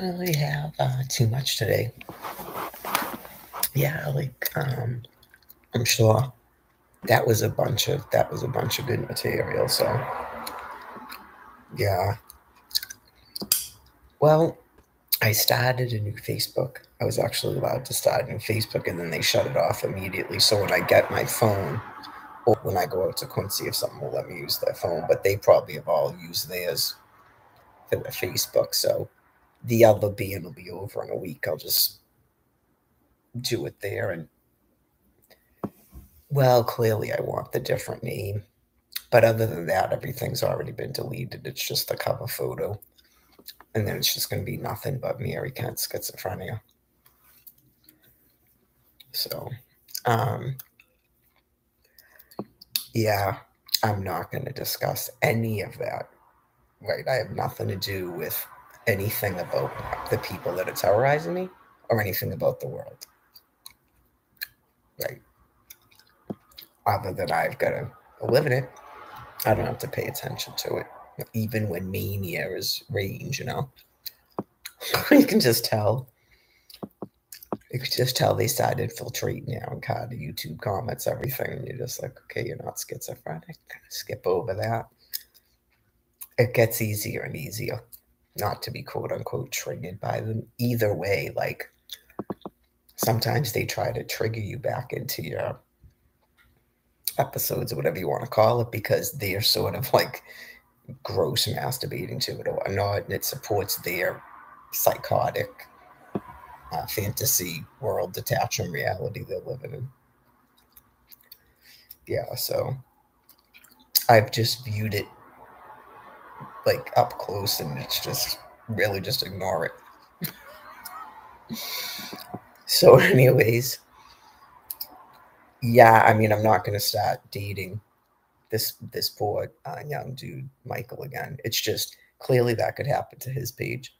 don't really have too much today. Yeah, I'm sure that was a bunch of good material. So yeah. Well, I started a new Facebook. I was actually allowed to start a new Facebook, and then they shut it off immediately. So when I get my phone, or when I go out to Quincy, if someone will let me use their phone, but they probably have all used theirs for their Facebook. So the other ban will be over in a week. I'll just do it there. And well, clearly I want the different name. But other than that, everything's already been deleted. It's just the cover photo. And then it's just going to be nothing but Mary Kent schizophrenia. So, um, yeah, I'm not going to discuss any of that, right? I have nothing to do with anything about the people that are terrorizing me or anything about the world, right? Other than I've got to live in it, I don't have to pay attention to it. Even when mania is range. You can just tell. You could just tell they started infiltrating now and kind of YouTube comments, everything. And you're just like, okay, you're not schizophrenic. Skip over that. It gets easier and easier not to be quote unquote triggered by them. Either way, like sometimes they try to trigger you back into your episodes or whatever you want to call it because they're sort of like gross masturbating to it or whatnot, and it supports their psychotic fantasy world detached from reality they're living in. Yeah, so I've just viewed it like up close, and it's just really just ignore it. So, anyways, yeah, I mean, I'm not gonna start dating this poor young dude, Michael, again. It's just clearly that could happen to his page,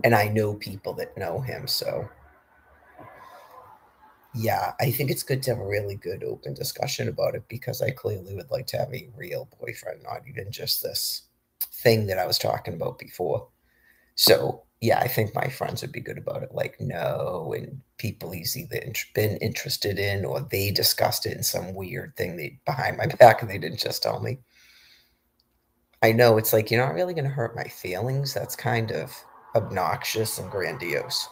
and I know people that know him, so yeah, I think it's good to have a really good open discussion about it because I clearly would like to have a real boyfriend, not even just this thing that I was talking about before. So yeah, I think my friends would be good about it. Like, no, and people he's either been interested in or they discussed it in some weird thing they behind my back and they didn't just tell me. I know it's like you're not really going to hurt my feelings. That's kind of obnoxious and grandiose.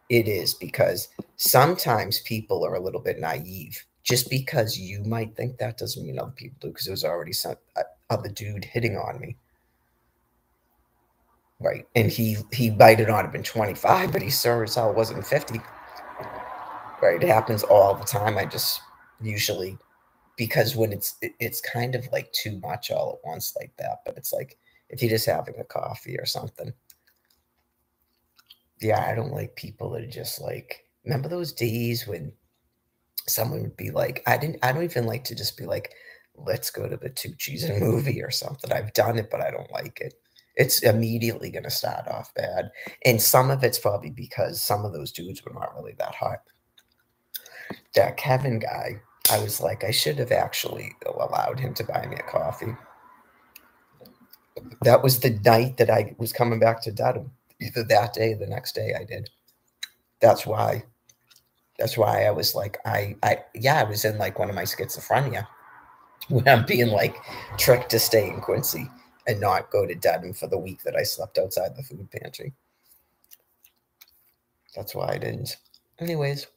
It is because sometimes people are a little bit naive. Just because you might think that doesn't mean other people do. Because there was already some other dude hitting on me, right? And he might have not have been 25, but he sure as hell wasn't 50, right? It happens all the time. I just usually because when it's kind of like too much all at once like that. But it's like if you're just having a coffee or something. Yeah, I don't like people that are just like. Remember those days when someone would be like, I don't even like to just be like, let's go to the Tucci's and movie or something. I've done it, but I don't like it. It's immediately going to start off bad. And some of it's probably because some of those dudes were not really that hot. That Kevin guy, I was like, I should have actually allowed him to buy me a coffee. That was the night that I was coming back to Dedham. Either that day or the next day I did. That's why. That's why I was like, yeah, I was in like one of my schizophrenia when I'm being like tricked to stay in Quincy and not go to Dedham for the week that I slept outside the food pantry. That's why I didn't. Anyways,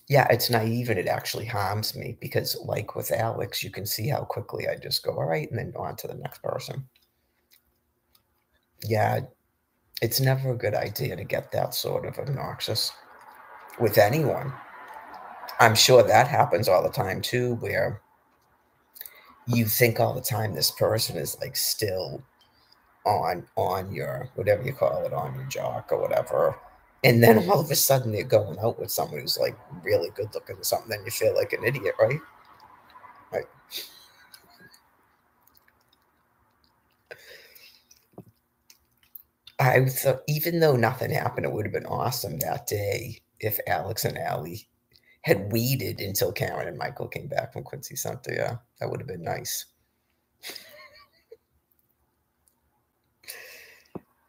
yeah, it's naive and it actually harms me because, like with Alex, you can see how quickly I just go, all right, and then on to the next person. Yeah, it's never a good idea to get that sort of obnoxious with anyone. I'm sure that happens all the time too, where you think all the time this person is like still on your whatever you call it, on your jock or whatever, and then all of a sudden they're going out with someone who's like really good looking or something, then you feel like an idiot, right? Like, I thought even though nothing happened, it would have been awesome that day if Alex and Allie had waited until Karen and Michael came back from Quincy Center. Yeah, that would have been nice.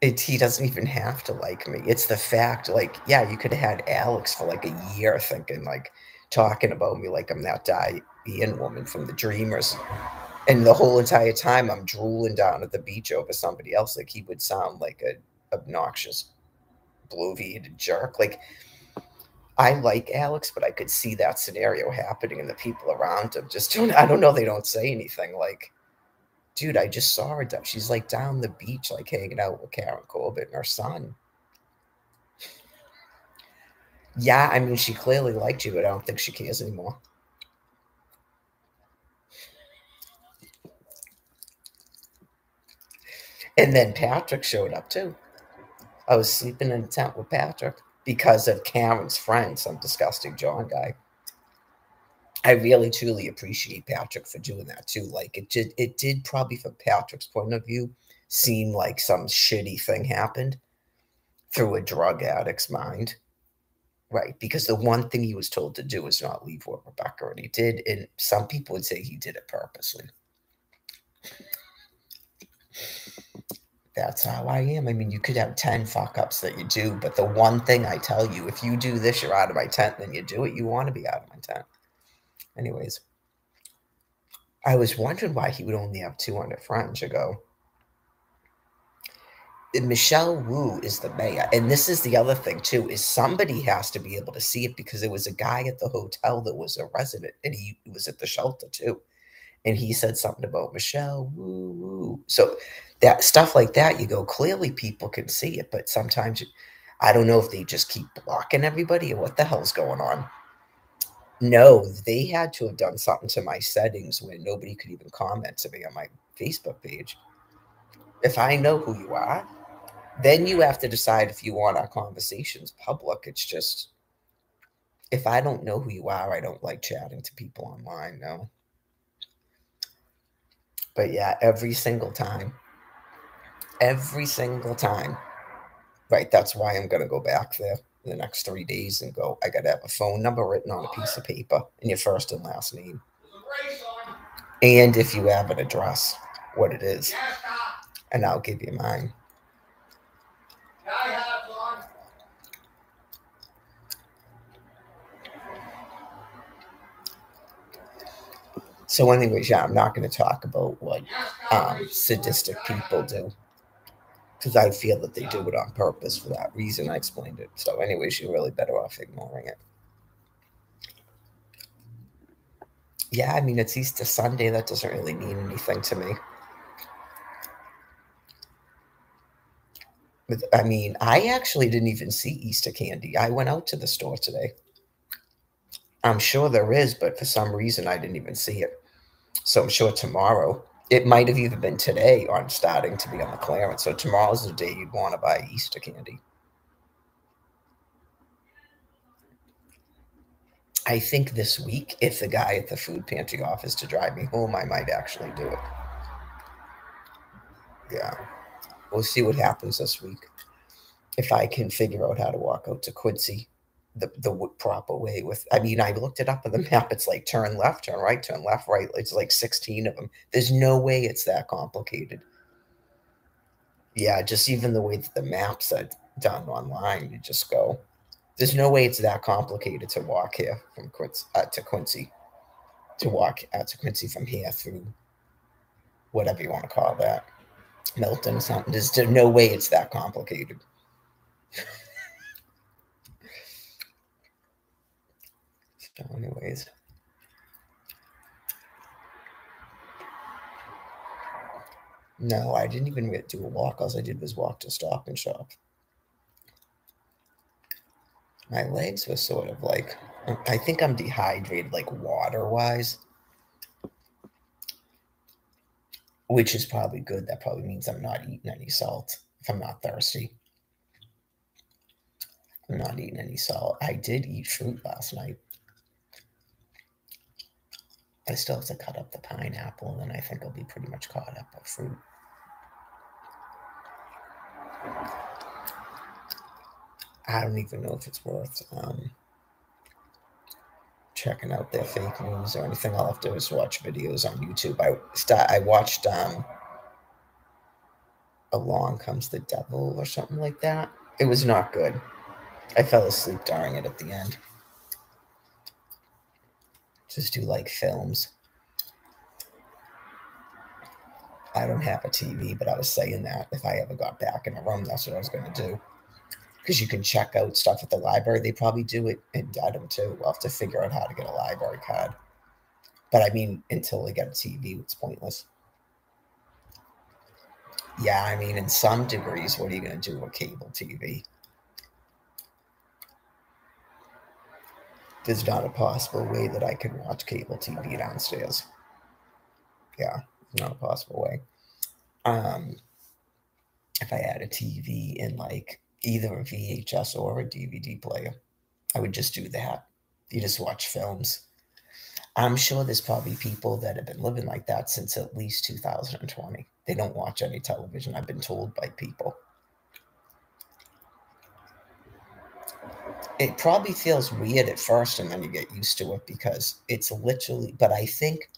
He doesn't even have to like me. It's the fact, like, yeah, you could have had Alex for like a year thinking, like, talking about me like I'm that Diane woman from the Dreamers. And the whole entire time I'm drooling down at the beach over somebody else, like he would sound like a obnoxious, bloviated jerk. Like, I like Alex, but I could see that scenario happening and the people around him just don't, I don't know, they don't say anything. Like, dude, I just saw her. She's like down the beach, like hanging out with Karen Corbett and her son. Yeah, I mean, she clearly liked you, but I don't think she cares anymore. And then Patrick showed up too. I was sleeping in a tent with Patrick because of Karen's friend, some disgusting John guy. I really truly appreciate Patrick for doing that too. Like it did probably from Patrick's point of view seem like some shitty thing happened through a drug addict's mind. Right, because the one thing he was told to do is not leave with Rebecca, and he did. And some people would say he did it purposely. That's how I am. I mean, you could have 10 fuck ups that you do, but the one thing I tell you, if you do this, you're out of my tent, then you do it, you want to be out of my tent. Anyways, I was wondering why he would only have 200 friends. You go, Michelle Wu is the mayor. And this is the other thing, too, is somebody has to be able to see it because there was a guy at the hotel that was a resident, and he was at the shelter, too. And he said something about Michelle, woo, woo. So that stuff like that, you go, clearly people can see it, but sometimes I don't know if they just keep blocking everybody or what the hell's going on. No, they had to have done something to my settings where nobody could even comment to me on my Facebook page. If I know who you are, then you have to decide if you want our conversations public. It's just, if I don't know who you are, I don't like chatting to people online, no. But yeah, every single time. Right, that's why I'm gonna go back there in the next 3 days and go. I gotta have a phone number written on a piece of paper and your first and last name, and if you have an address, what it is, and I'll give you mine. So, anyways, yeah, I'm not going to talk about what sadistic people do because I feel that they do it on purpose for that reason. I explained it. So, anyways, you're really better off ignoring it. Yeah, I mean, it's Easter Sunday. That doesn't really mean anything to me. But, I mean, I actually didn't even see Easter candy. I went out to the store today. I'm sure there is, but for some reason I didn't even see it. So I'm sure tomorrow, it might have even been today on starting to be on the clearance. So tomorrow's the day you'd want to buy Easter candy. I think this week, if the guy at the food pantry offers to drive me home, I might actually do it. Yeah. We'll see what happens this week. If I can figure out how to walk out to Quincy the proper way with, I mean, I looked it up on the map. It's like turn left, turn right, turn left, right. It's like 16 of them. There's no way it's that complicated. Yeah, just even the way that the maps are done online, you just go. There's no way it's that complicated to walk here from Quincy, to walk out to Quincy from here through whatever you want to call that, Milton, something. There's no way it's that complicated. So, anyways. No, I didn't even get to a walk. All I did was walk to Stop and Shop. My legs were sort of like, I think I'm dehydrated, like water wise, which is probably good. That probably means I'm not eating any salt if I'm not thirsty. I'm not eating any salt. I did eat fruit last night. I still have to cut up the pineapple, and then I think I'll be pretty much caught up with fruit. I don't even know if it's worth checking out their fake news or anything. All I have to do is watch videos on YouTube. I watched Along Comes the Devil or something like that. It was not good. I fell asleep during it at the end. Just do like films. I don't have a TV, but I was saying that if I ever got back in a room, that's what I was going to do. Because you can check out stuff at the library. They probably do it in Dedham too. We'll have to figure out how to get a library card. But I mean, until they get a TV, it's pointless. Yeah, I mean, in some degrees, what are you going to do with cable TV? There's not a possible way that I could watch cable TV downstairs. Yeah, not a possible way. Um, if I had a TV in like either a VHS or a DVD player, I would just do that. You just watch films. I'm sure there's probably people that have been living like that since at least 2020. They don't watch any television, I've been told by people. It probably feels weird at first and then you get used to it because it's literally, but I think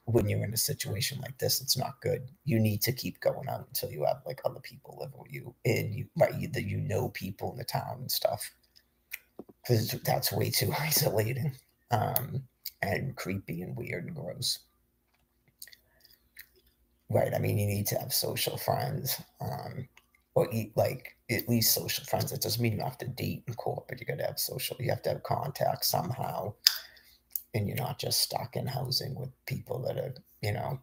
when you're in a situation like this, it's not good. You need to keep going out until you have like other people live with you and you, right, that you know people in the town and stuff. Because that's way too isolating, and creepy and weird and gross. Right. I mean, you need to have social friends, or eat like at least social friends. It doesn't mean you have to date in corporate. You got to have social. You have to have contact somehow, and you're not just stuck in housing with people that are, you know,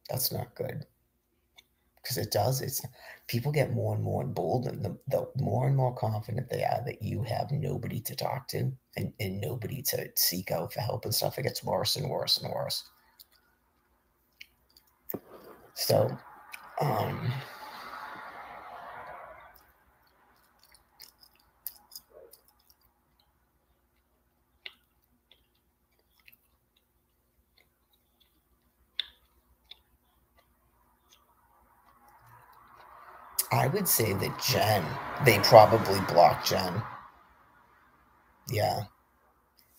that's not good. Because it does. It's people get more and more emboldened. The more and more confident they are that you have nobody to talk to and nobody to seek out for help and stuff. It gets worse and worse and worse. So, um, I would say that Jen, they probably blocked Jen. Yeah.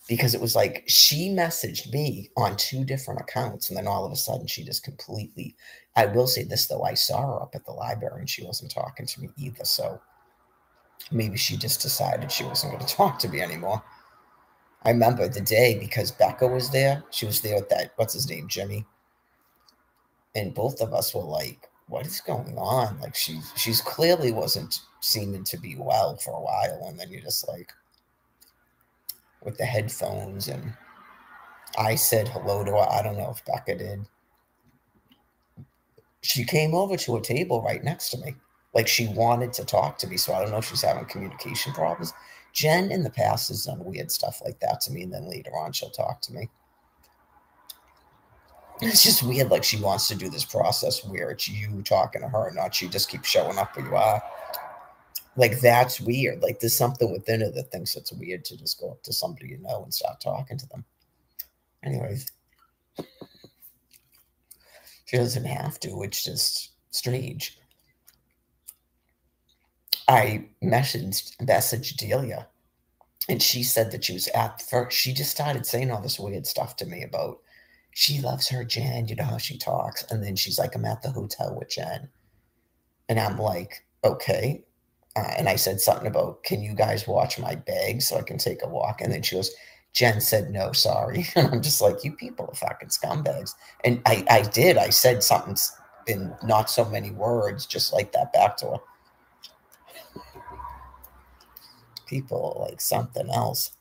Because it was like she messaged me on two different accounts, and then all of a sudden she just completely. I will say this though, I saw her up at the library and she wasn't talking to me either. So maybe she just decided she wasn't going to talk to me anymore. I remember the day because Becca was there. She was there with that, what's his name, Jimmy. And both of us were like, what is going on? Like she's clearly wasn't seeming to be well for a while. And then you're just like with the headphones and I said hello to her. I don't know if Becca did. She came over to a table right next to me. Like she wanted to talk to me. So I don't know if she's having communication problems. Jen in the past has done weird stuff like that to me. And then later on, she'll talk to me. It's just weird. Like she wants to do this process where it's you talking to her, not she just keeps showing up where you are. Like that's weird. Like there's something within her that thinks it's weird to just go up to somebody you know and start talking to them. Anyways, she doesn't have to. It's just strange. I messaged Delia, and she said that she was at first. She just started saying all this weird stuff to me about she loves her Jen. You know how she talks, and then she's like, "I'm at the hotel with Jen," and I'm like, "Okay." And I said something about, "Can you guys watch my bag so I can take a walk?" And then she goes, "Jen said no, sorry." And I'm just like, "You people are fucking scumbags." And I did. I said something in not so many words, just like that back to her. People like something else.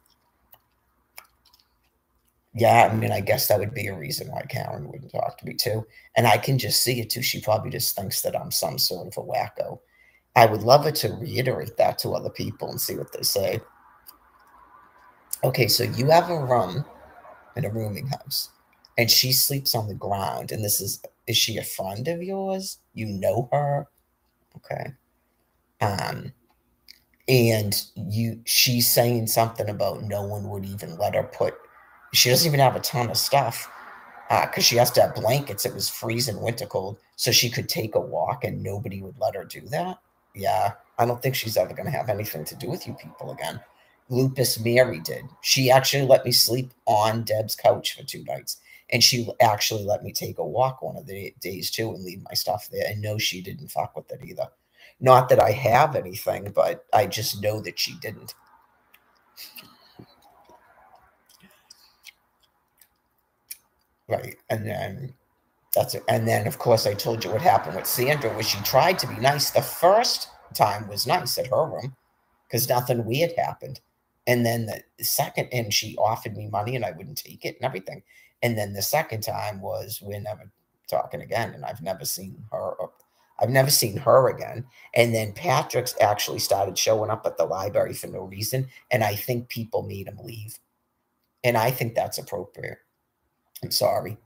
Yeah, I mean, I guess that would be a reason why Karen wouldn't talk to me too. And I can just see it too. She probably just thinks that I'm some sort of a wacko. I would love her to reiterate that to other people and see what they say. Okay, so you have a room in a rooming house, and she sleeps on the ground. And is she a friend of yours? You know her? Okay. Um, and she's saying something about no one would even let her put. She doesn't even have a ton of stuff because she has to have blankets. It was freezing winter cold, so she could take a walk, and nobody would let her do that. Yeah, I don't think she's ever going to have anything to do with you people again. Lupus Mary did. She actually let me sleep on Deb's couch for 2 nights. And she actually let me take a walk one of the days too and leave my stuff there. And no, she didn't fuck with it either. Not that I have anything, but I just know that she didn't. Right. And then that's it. And then, of course, I told you what happened with Sandra was she tried to be nice. The first time was nice at her room because nothing weird happened. And then the second, and she offered me money and I wouldn't take it and everything. And then the second time was we're never talking again. And I've never seen her. I've never seen her again. And then Patrick's actually started showing up at the library for no reason. And I think people made him leave. And I think that's appropriate. I'm sorry.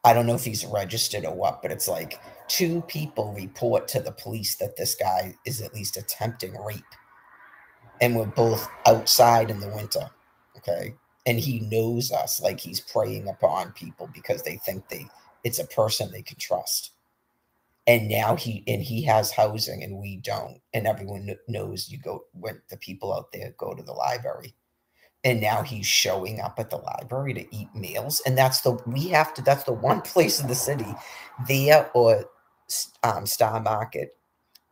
I don't know if he's registered or what, but it's like 2 people report to the police that this guy is at least attempting rape. And we're both outside in the winter. Okay. And he knows us, like he's preying upon people because they think it's a person they can trust. And now he has housing and we don't. And everyone knows you go when the people out there go to the library. And now he's showing up at the library to eat meals. And that's the one place in the city there or Star Market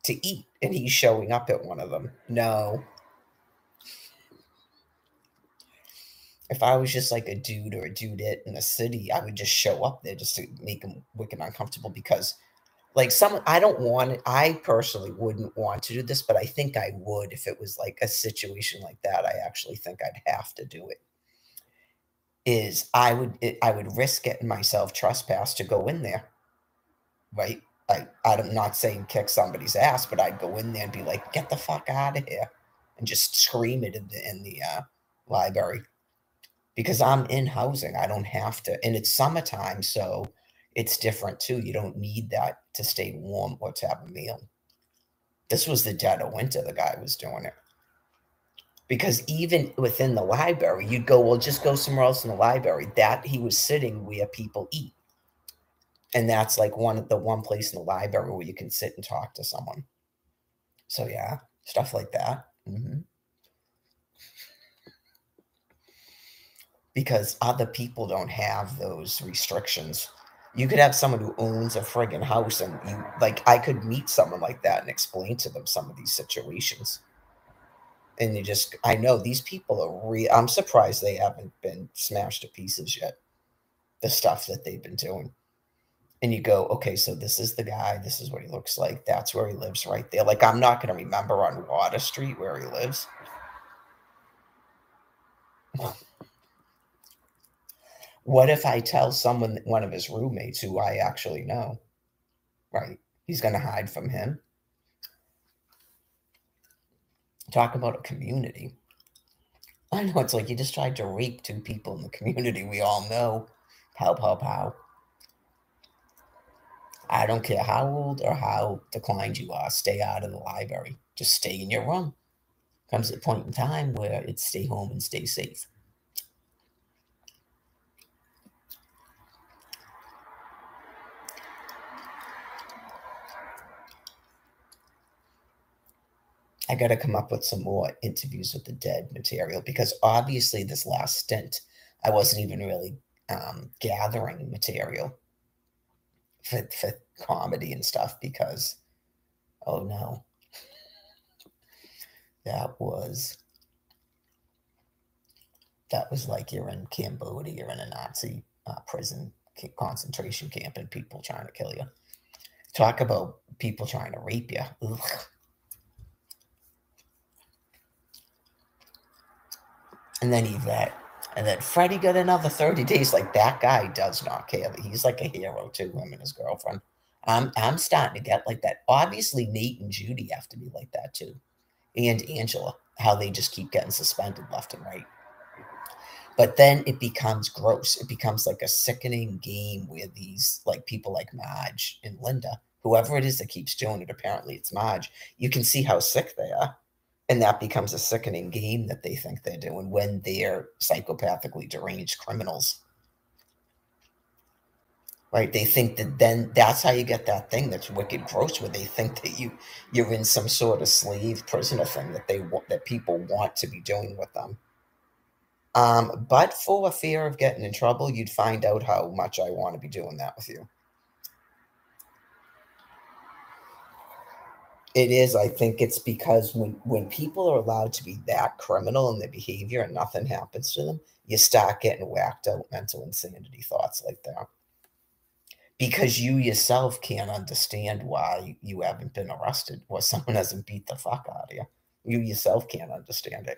to eat. And he's showing up at one of them. No. If I was just like a dude or a dudette in the city, I would just show up there just to make him wicked uncomfortable because like I don't want it. I personally wouldn't want to do this, but I think I would if it was like a situation like that. I actually think I'd have to do it. I would risk getting myself trespassed to go in there, right? I'm not saying kick somebody's ass, but I'd go in there and be like, "Get the fuck out of here," and just scream it in the library because I'm in housing. I don't have to, and it's summertime, so it's different too. You don't need that to stay warm or to have a meal. This was the dead of winter. The guy was doing it. Because even within the library, you'd go, well, just go somewhere else in the library. That he was sitting where people eat. And that's like the one place in the library where you can sit and talk to someone. So yeah, stuff like that. Because other people don't have those restrictions. You could have someone who owns a friggin' house and I could meet someone like that and explain to them some of these situations. And I know these people are I'm surprised they haven't been smashed to pieces yet. The stuff that they've been doing. And you go, okay, so this is the guy. This is what he looks like. That's where he lives right there. Like, I'm not going to remember on Water Street where he lives. What if I tell one of his roommates who I actually know, right? He's going to hide from him. Talk about a community. I know it's like you just tried to rape 2 people in the community we all know. Pow, pow, pow. I don't care how old or how declined you are. Stay out of the library. Just stay in your room. Comes a point in time where it's stay home and stay safe. I got to come up with some more interviews with the dead material because obviously this last stint, I wasn't even really gathering material for comedy and stuff because, oh no, that was like you're in Cambodia, you're in a Nazi prison concentration camp and people trying to kill you. Talk about people trying to rape you. Ugh. And then Yvette. And then Freddie got another 30 days. Like, that guy does not care. He's like a hero to him and his girlfriend. I'm starting to get like that. Obviously, Nate and Judy have to be like that too. And Angela, how they just keep getting suspended left and right. But then it becomes gross. It becomes like a sickening game where these like people like Marge and Linda, whoever it is that keeps doing it, apparently it's Marge, you can see how sick they are. And that becomes a sickening game that they think they're doing when they're psychopathically deranged criminals. right? They think that then that's how you get that thing that's wicked gross, where they think that you're in some sort of slave prisoner thing that that people want to be doing with them. But for a fear of getting in trouble, you'd find out how much I want to be doing that with you. It is. I think it's because when people are allowed to be that criminal in their behavior and nothing happens to them, you start getting whacked out mental insanity thoughts like that. Because you yourself can't understand why you haven't been arrested or someone hasn't beat the fuck out of you. You yourself can't understand it.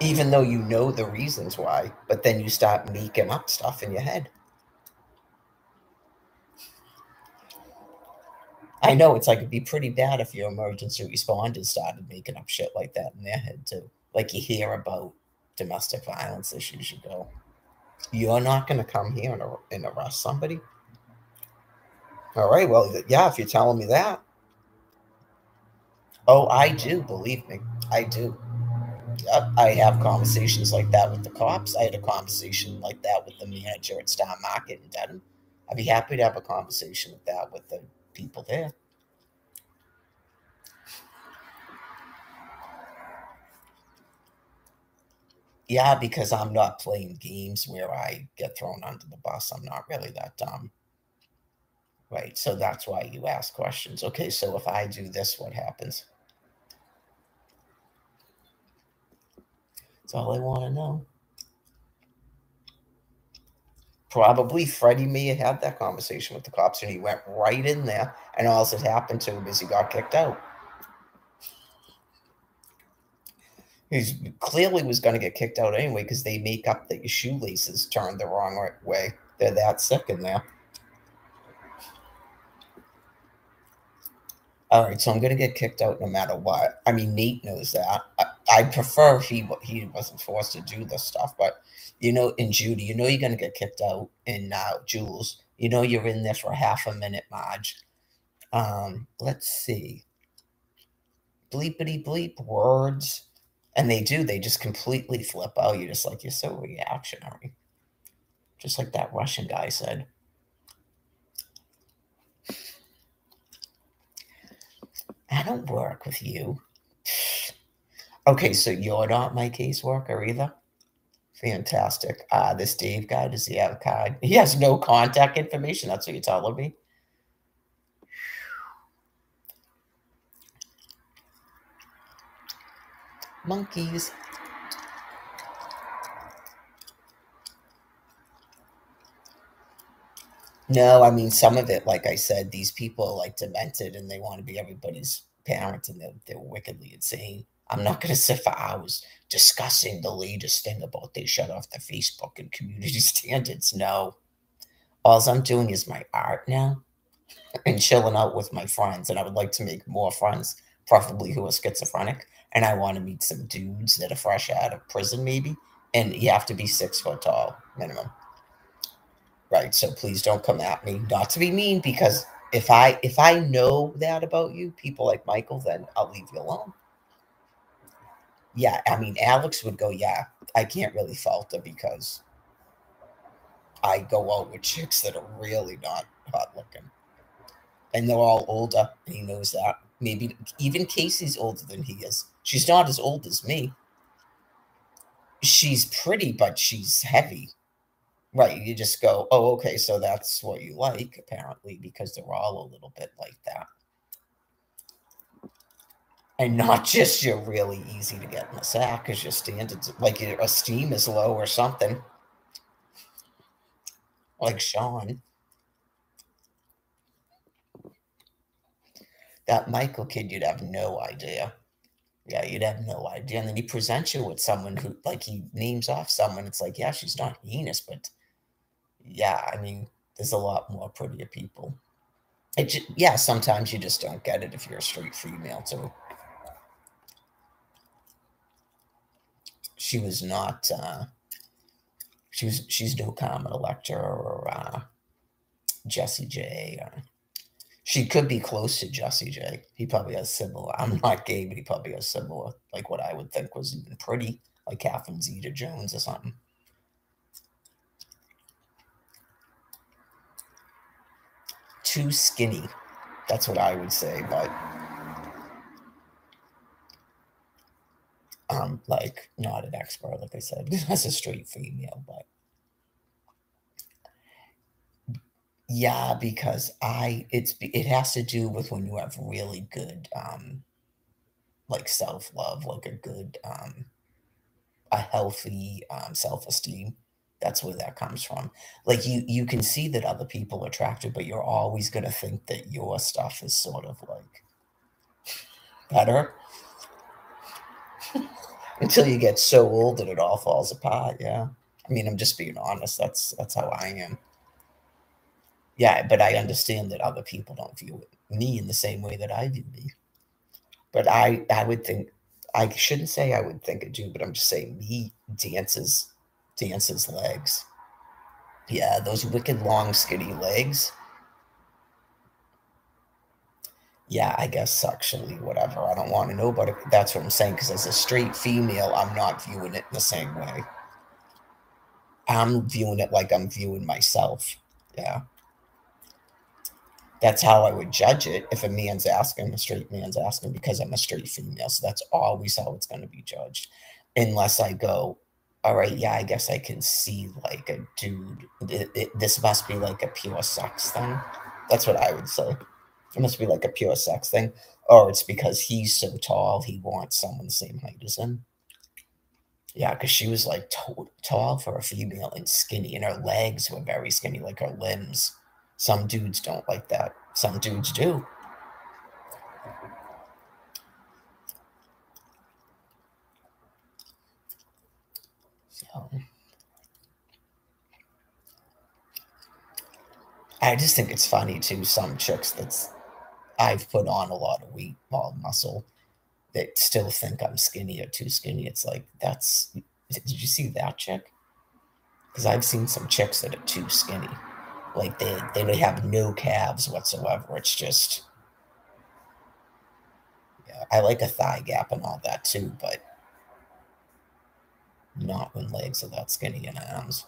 Even though you know the reasons why, but then you start making up stuff in your head. I know it's like it'd be pretty bad if your emergency responders started making up shit like that in their head too. Like you hear about domestic violence issues, you go, "You're not going to come here and arrest somebody." All right, well, yeah, if you're telling me that. Oh, I do, believe me, I do. Yep, I have conversations like that with the cops. I had a conversation like that with the manager at Star Market in Dedham. I'd be happy to have a conversation with that with the people there. Yeah, because I'm not playing games where I get thrown under the bus. I'm not really that dumb. Right. So that's why you ask questions. Okay, so if I do this, what happens? That's all I want to know. Probably Freddie may have had that conversation with the cops and he went right in there, and all that happened to him is he got kicked out. He clearly was going to get kicked out anyway because they make up that your shoelaces turned the wrong way. They're that sick in there. All right, so I'm going to get kicked out no matter what. I mean, Nate knows that. I prefer he wasn't forced to do this stuff, but in Judy, you're going to get kicked out. In Jules, you're in there for half a minute, Marge. Let's see, bleepity bleep words, and they just completely flip out. You're just like you're so reactionary, just like that Russian guy said. I don't work with you. Okay, so you're not my caseworker either. Fantastic. This Dave guy, does he have a card? He has no contact information. That's what you're telling me. Monkeys. No, I mean, some of it, like I said, these people are like demented and they want to be everybody's parent and they're wickedly insane. I'm not going to sit for hours discussing the latest thing about they shut off the Facebook and community standards. No. All I'm doing is my art now and chilling out with my friends. And I would like to make more friends, preferably who are schizophrenic. And I want to meet some dudes that are fresh out of prison, maybe. And you have to be 6 foot tall, minimum. Right. So please don't come at me. Not to be mean, because if I know that about you, people like Michael, then I'll leave you alone. Yeah, I mean, Alex would go, yeah, I can't really falter because I go out with chicks that are really not hot looking. And they're all older, and he knows that. Maybe even Casey's older than he is. She's not as old as me. She's pretty, but she's heavy. Right. You just go, oh, okay, so that's what you like, apparently, because they're all a little bit like that. And not just you're really easy to get in the sack because your standards, like your esteem is low or something, like Sean. That Michael kid, you'd have no idea. Yeah, you'd have no idea. And then he presents you with someone who, like, he names off someone. It's like, yeah, she's not heinous, but yeah, I mean, there's a lot more prettier people. Yeah, sometimes you just don't get it if you're a straight female, too. She was not, she's no Carmen Electra or Jesse J. She could be close to Jesse J. He probably has similar. I'm not gay, but he probably has similar, like what I would think was even pretty, like Catherine Zeta-Jones or something. Too skinny. That's what I would say, but I'm like not an expert, like I said, as a straight female, but yeah, because it has to do with when you have really good like self-love, like a healthy self-esteem. That's where that comes from. Like you can see that other people are attractive, but you're always gonna think that your stuff is sort of like better until you get so old that it all falls apart. Yeah. I mean, I'm just being honest. That's how I am. Yeah, but I understand that other people don't view me in the same way that I view me. But I would think I shouldn't say I would think a dude, but I'm just saying me dances legs. Yeah, those wicked long skinny legs. Yeah, I guess sexually, whatever. I don't want to know, but that's what I'm saying. Because as a straight female, I'm not viewing it in the same way. I'm viewing it like I'm viewing myself. Yeah. That's how I would judge it if a straight man's asking because I'm a straight female. So that's always how it's going to be judged. Unless I go, all right, yeah, I guess I can see like a dude. This must be like a pure sex thing. That's what I would say. It must be like a pure sex thing. Or it's because he's so tall, he wants someone the same height as him. Yeah, because she was like tall for a female and skinny, and her legs were very skinny, like her limbs. Some dudes don't like that. Some dudes do. So I just think it's funny too. Some chicks that's I've put on a lot of weight, all muscle, that still think I'm skinny or too skinny. It's like that's. Did you see that chick? Because I've seen some chicks that are too skinny. Like they have no calves whatsoever. It's just yeah, I like a thigh gap and all that too, but not when legs are that skinny and arms.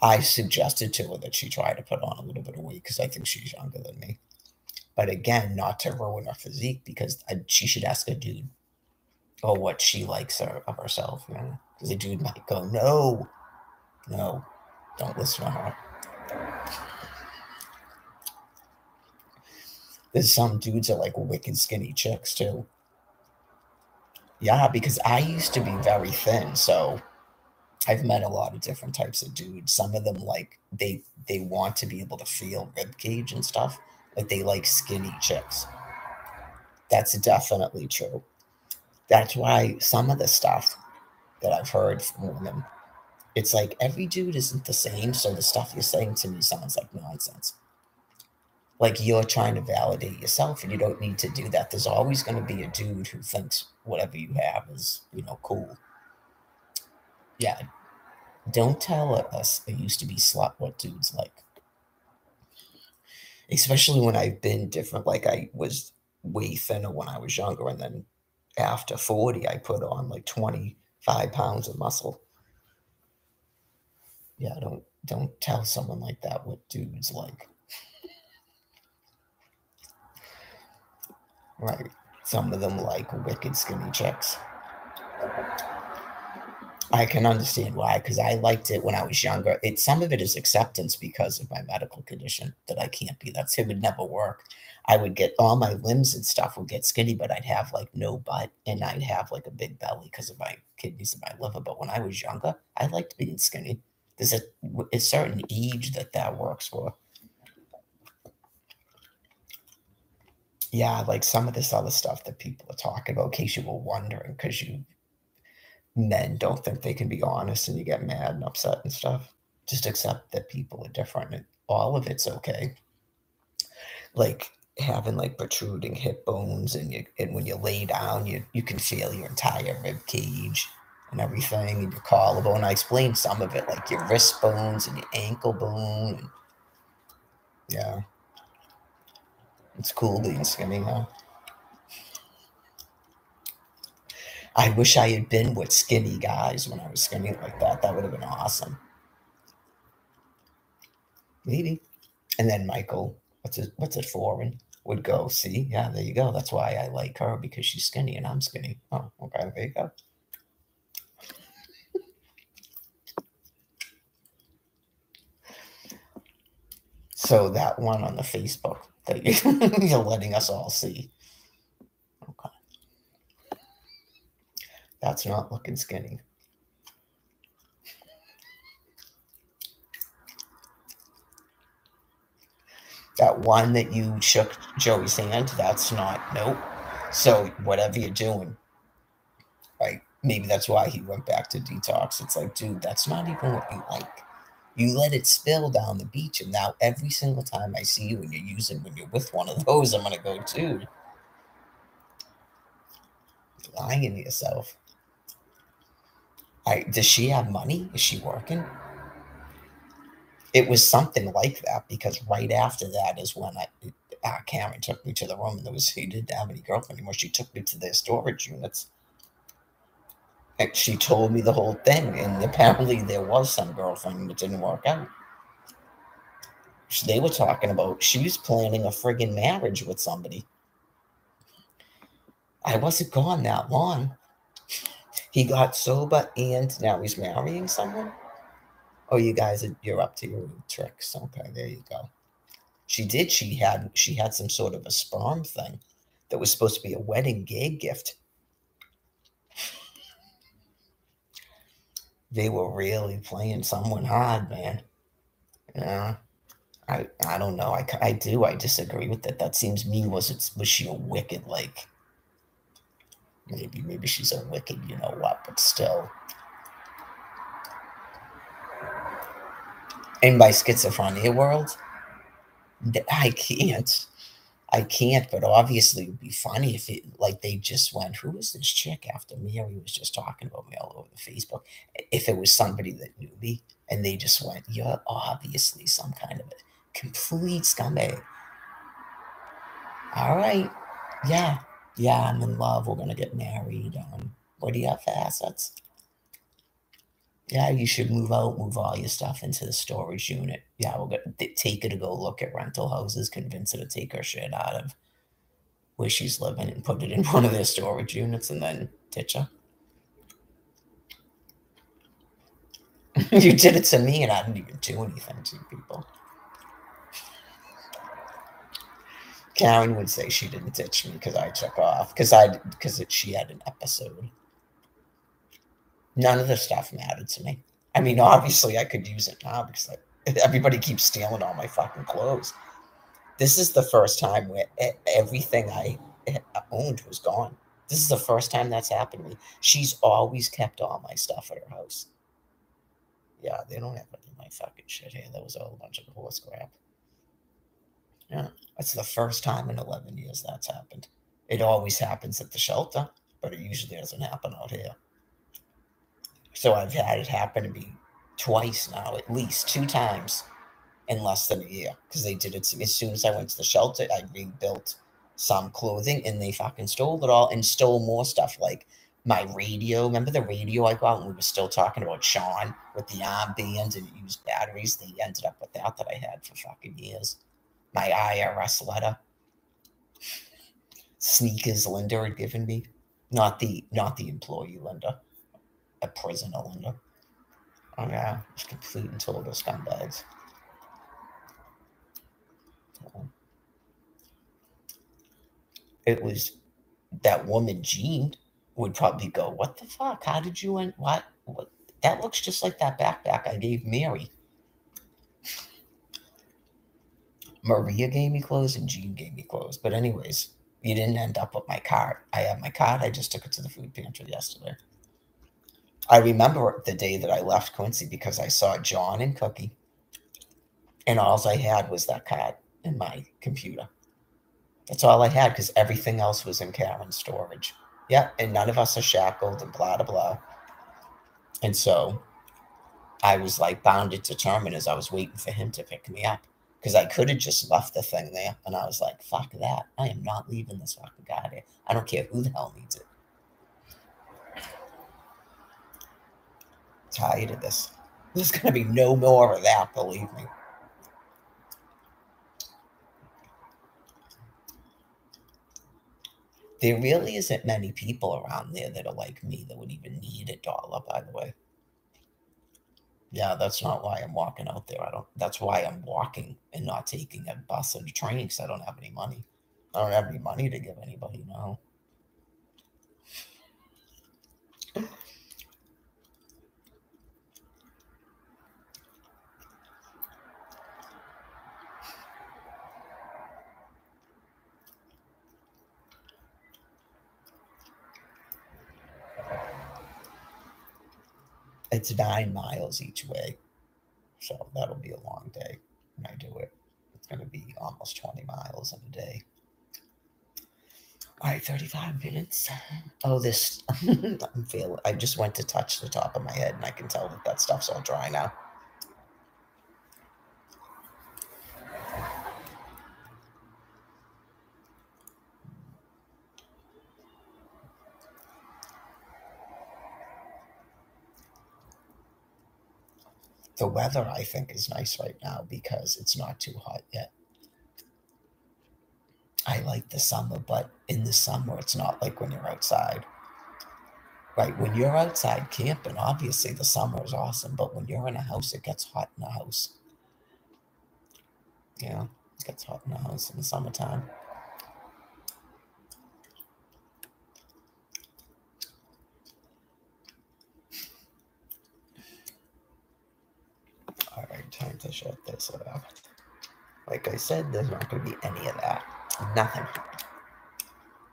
I suggested to her that she try to put on a little bit of weight because I think she's younger than me. But again, not to ruin her physique because she should ask a dude or what she likes of herself. You know? Because the dude might go, no, no, don't listen to her. There's some dudes are like wicked skinny chicks too. Yeah, because I used to be very thin, so I've met a lot of different types of dudes. Some of them like they want to be able to feel rib cage and stuff. Like they like skinny chicks. That's definitely true. That's why some of the stuff that I've heard from women, it's like every dude isn't the same. So the stuff you're saying to me sounds like nonsense. Like you're trying to validate yourself, and you don't need to do that. There's always going to be a dude who thinks whatever you have is, cool. Yeah, don't tell us I used to be slut what dudes like. Especially when I've been different. Like I was way thinner when I was younger, and then after 40, I put on like 25 pounds of muscle. Yeah, don't tell someone like that what dudes like. Right. Some of them like wicked skinny chicks. I can understand why, because I liked it when I was younger. Some of it is acceptance because of my medical condition that I can't be. It would never work. I would get all my limbs and stuff would get skinny, but I'd have like no butt and I'd have like a big belly because of my kidneys and my liver. But when I was younger, I liked being skinny. There's a certain age that works for. Yeah, like some of this other stuff that people are talking about, in case you were wondering, because you men don't think they can be honest and you get mad and upset and stuff. Just accept that people are different and all of it's okay. Like having like protruding hip bones and when you lay down you can feel your entire rib cage and everything and your collarbone. I explained some of it, like your wrist bones and your ankle bone. And, yeah, it's cool being skinny, huh? I wish I had been with skinny guys when I was skinny like that. That would have been awesome. Maybe. And then Michael, what's it for? And would go, see, yeah, there you go. That's why I like her, because she's skinny and I'm skinny. Oh, okay, there you go. So that one on the Facebook that you're letting us all see. Okay. That's not looking skinny. That one that you shook Joey's hand, that's not, nope. So whatever you're doing, right? Maybe that's why he went back to detox. It's like, dude, that's not even what you like. You let it spill down the beach, and now every single time I see you and when you're with one of those, I'm gonna go, dude, you're lying to yourself. Does she have money? Is she working? It was something like that, because right after that is when Karen took me to the room, and he didn't have any girlfriend anymore. She took me to their storage units. And she told me the whole thing, and apparently there was some girlfriend that didn't work out. They were talking about she was planning a friggin' marriage with somebody. I wasn't gone that long. He got sober and now he's marrying someone. Oh, you're up to your tricks. Okay, there you go. She did. She had some sort of a sperm thing that was supposed to be a wedding gag gift. They were really playing someone hard, man. Yeah. I don't know. I disagree with that. That seems mean. Was she a wicked, like, maybe she's a wicked, you know what, but still. In my schizophrenia world, I can't. I can't, but obviously it would be funny if it, like, they just went, who is this chick, after Mary was just talking about me all over the Facebook? If it was somebody that knew me and they just went, you're obviously some kind of a complete scumbag. All right. Yeah. Yeah, I'm in love. We're going to get married. What do you have for assets? Yeah, you should move out, move all your stuff into the storage unit. Yeah, we'll take her to go look at rental houses, convince her to take her shit out of where she's living and put it in one of their storage units, and then ditch her. You did it to me, and I didn't even do anything to people. Karen would say she didn't ditch me because I took off, because she had an episode. None of the stuff mattered to me. I mean, obviously, I could use it now because everybody keeps stealing all my fucking clothes. This is the first time where everything I owned was gone. This is the first time that's happened to me. She's always kept all my stuff at her house. Yeah, they don't have any of my fucking shit here. That was all a bunch of horse crap. Yeah, that's the first time in 11 years that's happened. It always happens at the shelter, but it usually doesn't happen out here. So I've had it happen to me twice now, at least 2 times in less than a year, because they did it to me. As soon as I went to the shelter, I rebuilt some clothing, and they fucking stole it all and stole more stuff, like my radio. Remember the radio I got when we were still talking about Sean with the armbands and used batteries? They ended up with that I had for fucking years. My IRS letter. Sneakers Linda had given me. Not the employee Linda. A prisoner Linda. Oh yeah, it's complete and total scumbags. It was that woman Jean would probably go, "What the fuck? How did you end? What? What? That looks just like that backpack I gave Mary." Maria gave me clothes and Jean gave me clothes. But anyways, you didn't end up with my card. I have my card. I just took it to the food pantry yesterday. I remember the day that I left Quincy because I saw John and Cookie, and all I had was that card in my computer. That's all I had, because everything else was in Karen's storage. Yeah, and none of us are shackled and blah, blah, blah. And so I was like bound and determined as I was waiting for him to pick me up, because I could have just left the thing there. And I was like, fuck that. I am not leaving this fucking guy there. I don't care who the hell needs it. Tired of this. There's going to be no more of that, believe me. There really isn't many people around there that are like me that would even need $1, by the way. Yeah, that's not why I'm walking out there. I don't. That's why I'm walking and not taking a bus and a train because I don't have any money. I don't have any money to give anybody now. It's 9 miles each way, so that'll be a long day when I do it. It's going to be almost 20 miles in a day. All right, 35 minutes. Oh, this. I'm feeling. I just went to touch the top of my head, and I can tell that that stuff's all dry now. The weather, I think, is nice right now because it's not too hot yet. I like the summer, but in the summer, it's not like when you're outside. Right, when you're outside camping, obviously the summer is awesome, but when you're in a house, it gets hot in a house. Yeah, it gets hot in a house in the summertime. All right, time to shut this off. Like I said, there's not going to be any of that. Nothing.